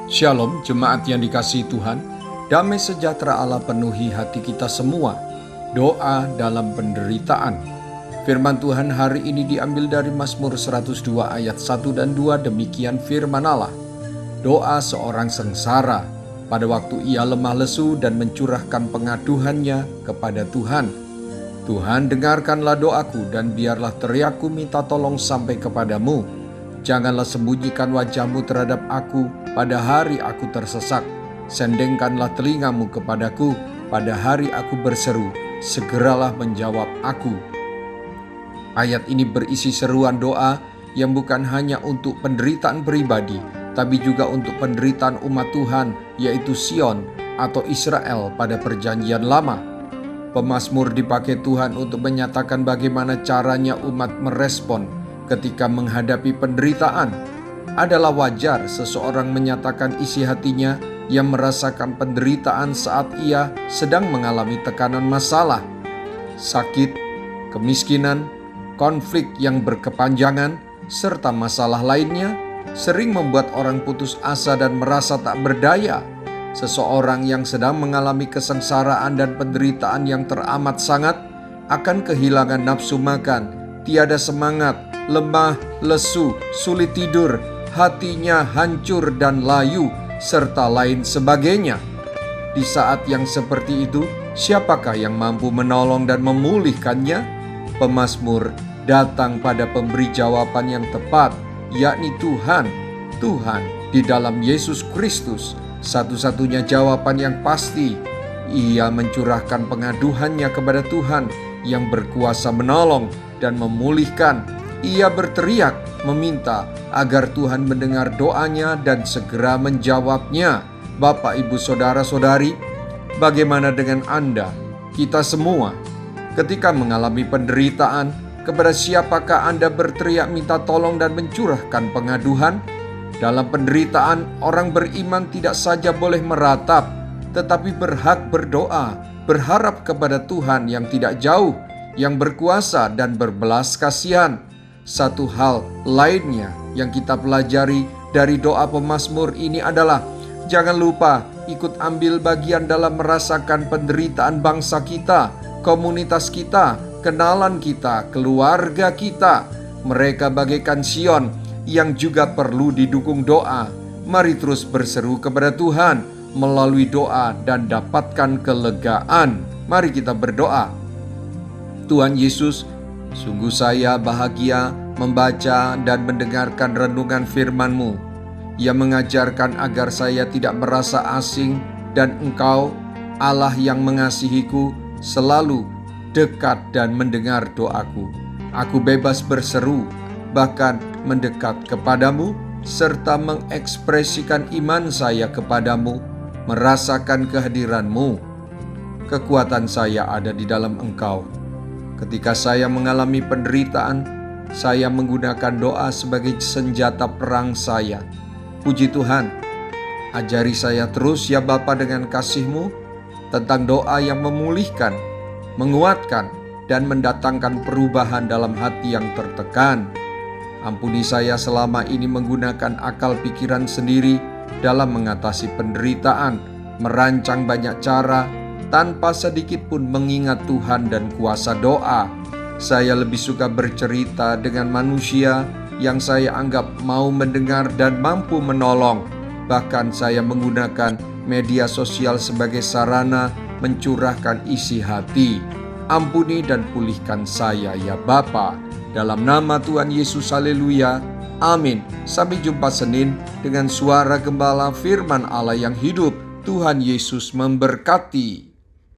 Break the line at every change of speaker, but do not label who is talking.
Shalom jemaat yang dikasihi Tuhan, damai sejahtera Allah penuhi hati kita semua. Doa dalam penderitaan. Firman Tuhan hari ini diambil dari Mazmur 102 ayat 1 dan 2, demikian firman Allah. Doa seorang sengsara pada waktu ia lemah lesu dan mencurahkan pengaduhannya kepada Tuhan. Tuhan, dengarkanlah doaku dan biarlah teriakku minta tolong sampai kepadamu. Janganlah sembunyikan wajahmu terhadap aku pada hari aku tersesat. Sendengkanlah telingamu kepadaku pada hari aku berseru. Segeralah menjawab aku. Ayat ini berisi seruan doa yang bukan hanya untuk penderitaan pribadi, tapi juga untuk penderitaan umat Tuhan, yaitu Sion atau Israel pada perjanjian lama. Pemazmur dipakai Tuhan untuk menyatakan bagaimana caranya umat merespon ketika menghadapi penderitaan. Adalah wajar seseorang menyatakan isi hatinya yang merasakan penderitaan saat ia sedang mengalami tekanan masalah, sakit, kemiskinan, konflik yang berkepanjangan, serta masalah lainnya sering membuat orang putus asa dan merasa tak berdaya. Seseorang yang sedang mengalami kesengsaraan dan penderitaan yang teramat sangat akan kehilangan nafsu makan, tiada semangat, lemah, lesu, sulit tidur, hatinya hancur dan layu, serta lain sebagainya. Di saat yang seperti itu, siapakah yang mampu menolong dan memulihkannya? Pemazmur datang pada pemberi jawaban yang tepat, yakni Tuhan. Tuhan di dalam Yesus Kristus, satu-satunya jawaban yang pasti. Ia mencurahkan pengaduhannya kepada Tuhan yang berkuasa menolong dan memulihkan. Ia berteriak meminta agar Tuhan mendengar doanya dan segera menjawabnya. Bapak, Ibu, Saudara-saudari, bagaimana dengan Anda? Kita semua ketika mengalami penderitaan, kepada siapakah Anda berteriak minta tolong dan mencurahkan pengaduhan? Dalam penderitaan, orang beriman tidak saja boleh meratap, tetapi berhak berdoa, berharap kepada Tuhan yang tidak jauh, yang berkuasa dan berbelas kasihan. Satu hal lainnya yang kita pelajari dari doa pemazmur ini adalah jangan lupa ikut ambil bagian dalam merasakan penderitaan bangsa kita, komunitas kita, kenalan kita, keluarga kita. Mereka bagaikan Sion yang juga perlu didukung doa. Mari terus berseru kepada Tuhan melalui doa dan dapatkan kelegaan. Mari kita berdoa. Tuhan Yesus, sungguh saya bahagia membaca dan mendengarkan renungan firman-Mu yang mengajarkan agar saya tidak merasa asing dan Engkau, Allah yang mengasihiku, selalu dekat dan mendengar doaku. Aku bebas berseru, bahkan mendekat kepadamu, serta mengekspresikan iman saya kepadamu, merasakan kehadiran-Mu. Kekuatan saya ada di dalam Engkau. Ketika saya mengalami penderitaan, saya menggunakan doa sebagai senjata perang saya. Puji Tuhan, ajari saya terus ya Bapa dengan kasih-Mu tentang doa yang memulihkan, menguatkan, dan mendatangkan perubahan dalam hati yang tertekan. Ampuni saya selama ini menggunakan akal pikiran sendiri dalam mengatasi penderitaan, merancang banyak cara, tanpa sedikit pun mengingat Tuhan dan kuasa doa. Saya lebih suka bercerita dengan manusia yang saya anggap mau mendengar dan mampu menolong. Bahkan saya menggunakan media sosial sebagai sarana mencurahkan isi hati. Ampuni dan pulihkan saya ya Bapa. Dalam nama Tuhan Yesus, haleluya, amin. Sampai jumpa Senin dengan suara gembala firman Allah yang hidup. Tuhan Yesus memberkati.